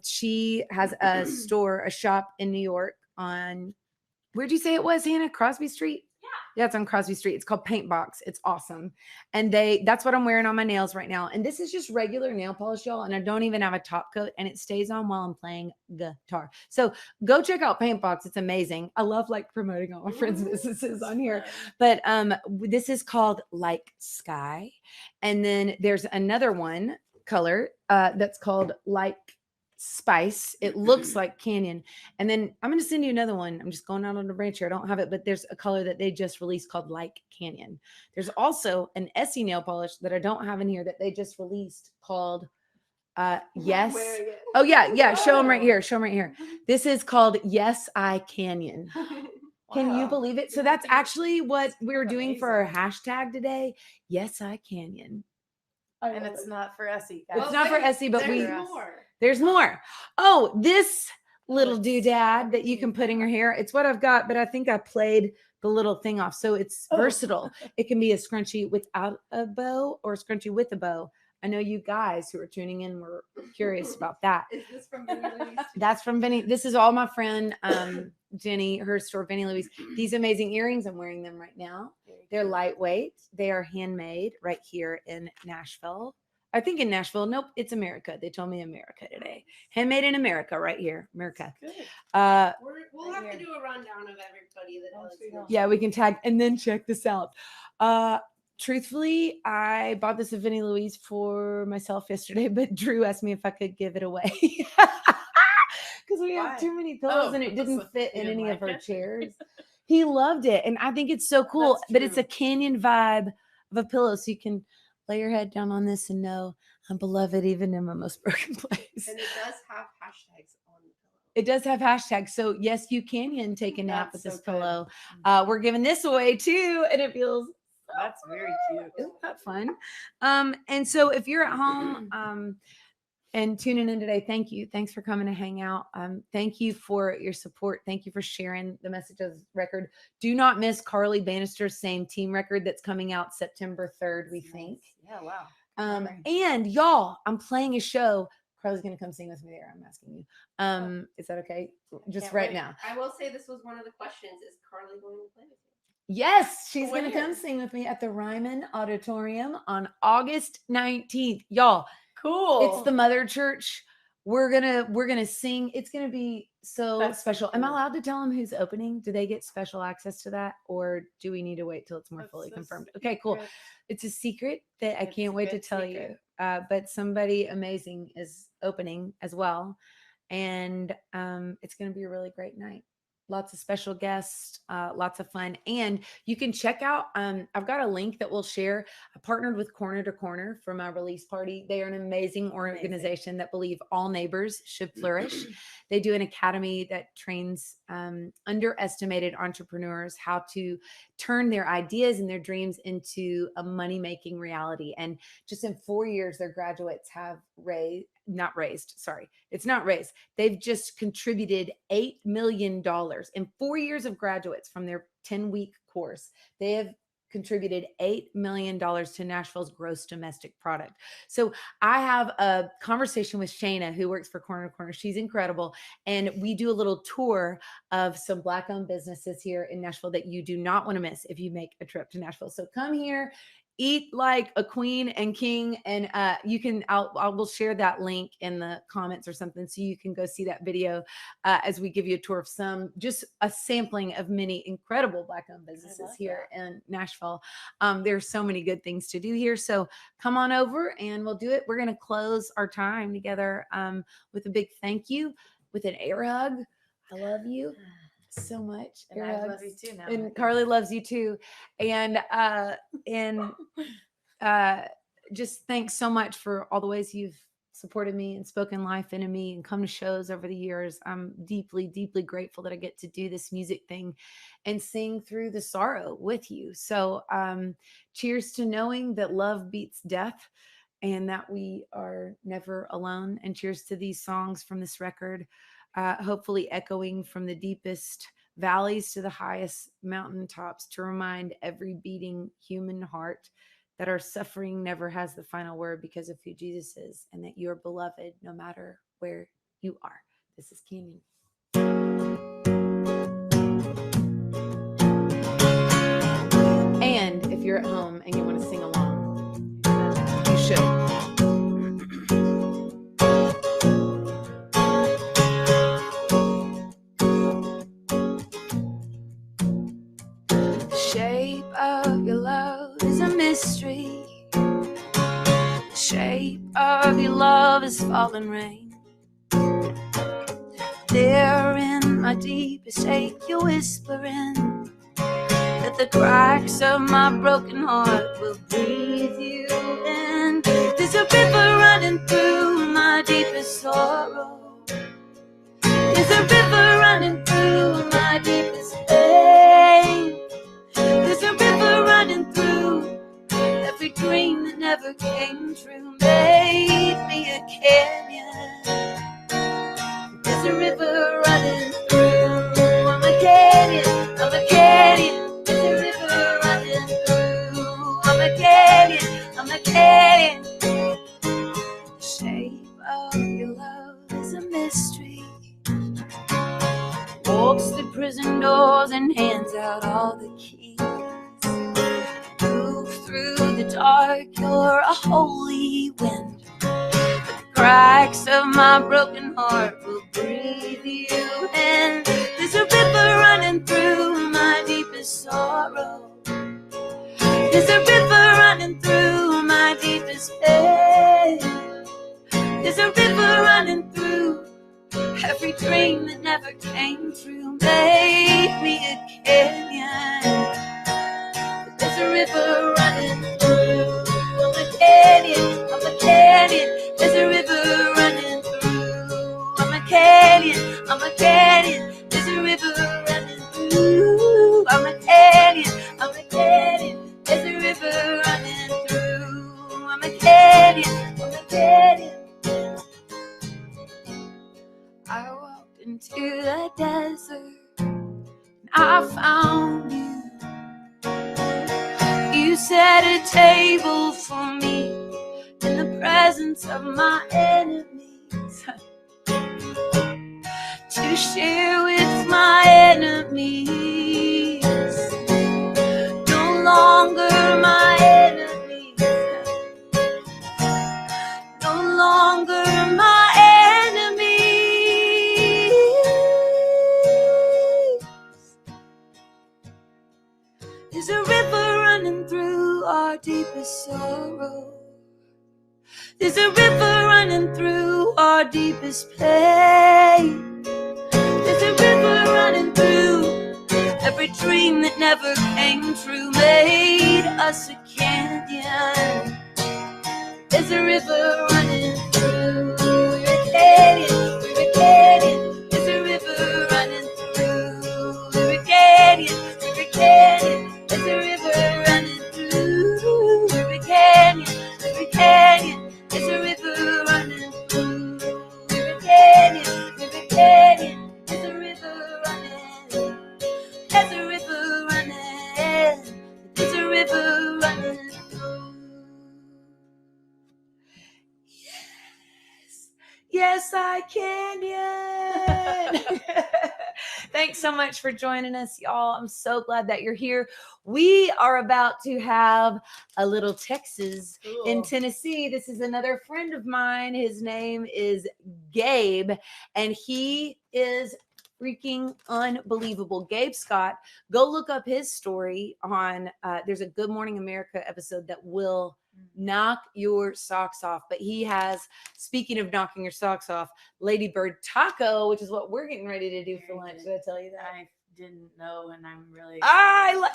She has a store, a shop in New York on, where'd you say it was, Hannah? Crosby Street? Yeah, it's on Crosby Street. It's called Paint Box. It's awesome. And that's what I'm wearing on my nails right now. And this is just regular nail polish, y'all. And I don't even have a top coat, and it stays on while I'm playing guitar. So go check out Paint Box. It's amazing. I love like promoting all my friends' businesses on here. But this is called Like Sky. And then there's another one color that's called Like Spice. It looks like Canyon. And then I'm going to send you another one. I'm just going out on a branch here. I don't have it, but there's a color that they just released called Like Canyon. There's also an Essie nail polish that I don't have in here that they just released called Yes. Oh yeah. Show them right here. This is called Yes I Canyon. Can you believe it? So that's actually what we were doing for our hashtag today. Yes I Canyon. And it's not for Essie. It's not for Essie, but there's there's more. Oh, this little doodad that you can put in your hair. It's what I've got, but I think I played the little thing off. So it's versatile. It can be a scrunchie without a bow or a scrunchie with a bow. I know you guys who are tuning in were curious about that. Is this from Vinny Louise? That's from Vinny. This is all my friend Jenny, her store, Vinny Louise. These amazing earrings, I'm wearing them right now. They're lightweight. They are handmade right here in Nashville. I think in Nashville. Nope, it's America. They told me America today. Handmade in America right here. America. Good. We'll have to do a rundown of everybody that Yeah, we can tag and then check this out. Truthfully, I bought this at Vinny Louise for myself yesterday, but Drew asked me if I could give it away. Because we have too many pillows and it didn't fit in any of her chairs. He loved it. And I think it's so cool. But it's a Canyon vibe of a pillow. So you can lay your head down on this and know I'm beloved even in my most broken place. And it does have hashtags on the pillow. It does have hashtags. So yes, you can take a nap with That's this so good. pillow. We're giving this away too. And it feels That's very cute. Isn't that fun? And so if you're at home and tuning in today, thank you. Thanks for coming to hang out. Thank you for your support. Thank you for sharing the Messages record. Do not miss Carly Bannister's Same Team record that's coming out September 3rd, we think. Yeah, wow. And y'all, I'm playing a show. Carly's going to come sing with me there. I'm asking you. Is that okay? Just Can't right wait. now. I will say this was one of the questions. Is Carly going to play with you? Yes, she's going to When? come sing with me at the Ryman Auditorium on August 19th. Y'all, Cool. it's the Mother Church. We're gonna sing. It's gonna be so That's special. so Am I cool. allowed to tell them who's opening? Do they get special access to that, or do we need to wait till it's more fully confirmed? Okay, cool. It's a secret that I It's can't a wait to good tell secret. you. But somebody amazing is opening as well, and it's gonna be a really great night. Lots of special guests, lots of fun. And you can check out, I've got a link that we'll share. I partnered with Corner to Corner for my release party. They are an amazing organization that believe all neighbors should flourish. They do an academy that trains underestimated entrepreneurs how to turn their ideas and their dreams into a money-making reality. And just in 4 years, their graduates have they've just contributed $8 million in 4 years of graduates from their 10-week course. They have contributed $8 million to Nashville's gross domestic product. So I have a conversation with Shayna, who works for Corner to Corner. She's incredible. And we do a little tour of some Black-owned businesses here in Nashville that you do not want to miss if you make a trip to Nashville. So come here, eat like a queen and king, and I will share that link in the comments or something so you can go see that video as we give you a tour of just a sampling of many incredible Black-owned businesses here in Nashville. There's so many good things to do here, so come on over and we'll do it. We're going to close our time together with a big thank you with an air hug. I love you so much. And I love you too now. And Carly loves you too. And just thanks so much for all the ways you've supported me and spoken life into me and come to shows over the years. I'm deeply, deeply grateful that I get to do this music thing and sing through the sorrow with you. So cheers to knowing that love beats death and that we are never alone. And cheers to these songs from this record. Hopefully echoing from the deepest valleys to the highest mountaintops to remind every beating human heart that our suffering never has the final word because of who Jesus is and that you're beloved no matter where you are. This is Canyon. if you're at home and you want to sing along. You should. The shape of your love is a mystery. The shape of your love is falling rain. There in my deepest ache, you're whispering that the cracks of my broken heart will breathe you in. There's a river running through my deepest sorrow. There's a river running through my deepest pain. There's a river running through every dream that never came true. Made me a canyon. There's a river running through. I'm a canyon. I'm a canyon. There's a river running through. I'm a canyon. I'm a canyon. The shape of your love is a mystery. Walks through prison doors and hands out all the keys. Move through the dark, you're a holy wind. The cracks of my broken heart will breathe you in. There's a river running through my deepest sorrow. There's a river running through my deepest pain. There's a river running through every dream that never came true. Made me a canyon. There's a river running through. I'm a canyon. I'm a canyon. There's a river running through. I'm a canyon. I'm a canyon. There's a river running through. I'm a canyon. I'm a canyon. There's a river running through. I'm a canyon. I'm a canyon. I walked into the desert and I found you. You set a table for me in the presence of my enemies, to share with my enemies. No longer my enemies, no longer my enemies. There's a river running through our deepest sorrow. There's a river running through our deepest pain. There's a river running through every dream that never came true. Made us a canyon. There's a river running through. We're a canyon. We're a canyon. There's a river running through. We're a canyon. We're a canyon. There's a river running through. We're a canyon. We're a canyon. There's a river running through. We're a canyon. We're a canyon. There's a river running. There's a river running. There's a river running through. Yes, I can. Thanks so much for joining us, y'all. I'm so glad that you're here. We are about to have a little Texas in Tennessee. This is another friend of mine. His name is Gabe, and he is freaking unbelievable. Gabe Scott. Go look up his story on, there's a Good Morning America episode that will knock your socks off. But he has, speaking of knocking your socks off, Ladybird Taco, which is what we're getting ready to do for lunch. Did I tell you that? I didn't know, and I'm really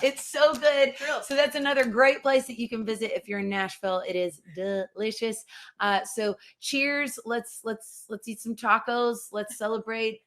It's so good. So that's another great place that you can visit if you're in Nashville. It is delicious. So cheers. Let's eat some tacos. Let's celebrate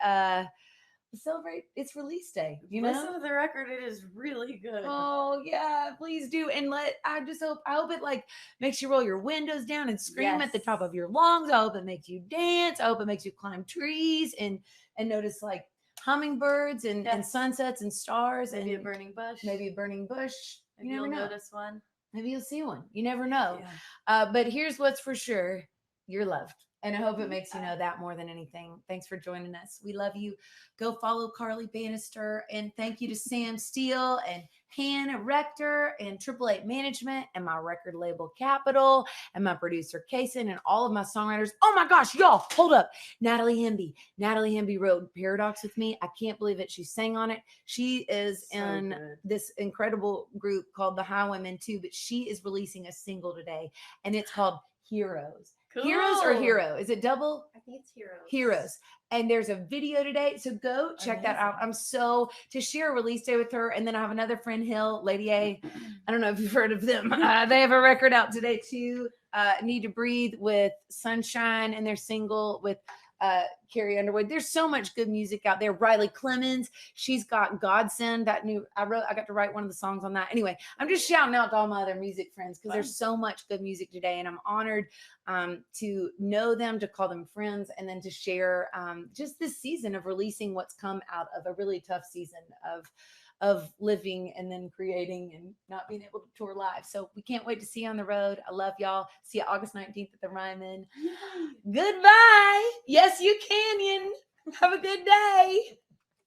its release day. You know, listen to the record. It is really good. Oh yeah, please do. And I hope it like makes you roll your windows down and scream at the top of your lungs. I hope it makes you dance. I hope it makes you climb trees and notice like hummingbirds and sunsets and stars. Maybe and a burning bush. Maybe a burning bush. Maybe you'll notice one. Maybe you'll see one. You never know. Yeah. But here's what's for sure. you're loved. And I hope it makes you know that more than anything. Thanks for joining us. We love you. Go follow Carly Bannister. And thank you to Sam Steele and Hannah Rector and Triple Eight Management and my record label Capital and my producer Kason and all of my songwriters. Oh my gosh, y'all, hold up. Natalie Hemby. Natalie Hemby wrote Paradox with me. I can't believe it. She sang on it. She is So in good. this incredible group called the Highwaymen too, but she is releasing a single today and it's called Heroes. Heroes or Cool. Hero? Is it double? I think it's Heroes. Heroes. And there's a video today. So go check that out. Amazing. I'm so to share a release day with her. And then I have another friend, Hill, Lady A. I don't know if you've heard of them. They have a record out today too. Need to Breathe with Sunshine and their single with Carrie Underwood. There's so much good music out there. Riley Clemens, she's got Godsend, that new I got to write one of the songs on that. Anyway, I'm just shouting out to all my other music friends because there's so much good music today, and I'm honored to know them, to call them friends, and then to share just this season of releasing what's come out of a really tough season of living and then creating and not being able to tour live. So we can't wait to see you on the road. I love y'all. See you August 19th at the Ryman. Goodbye. Yes, you can. Have a good day.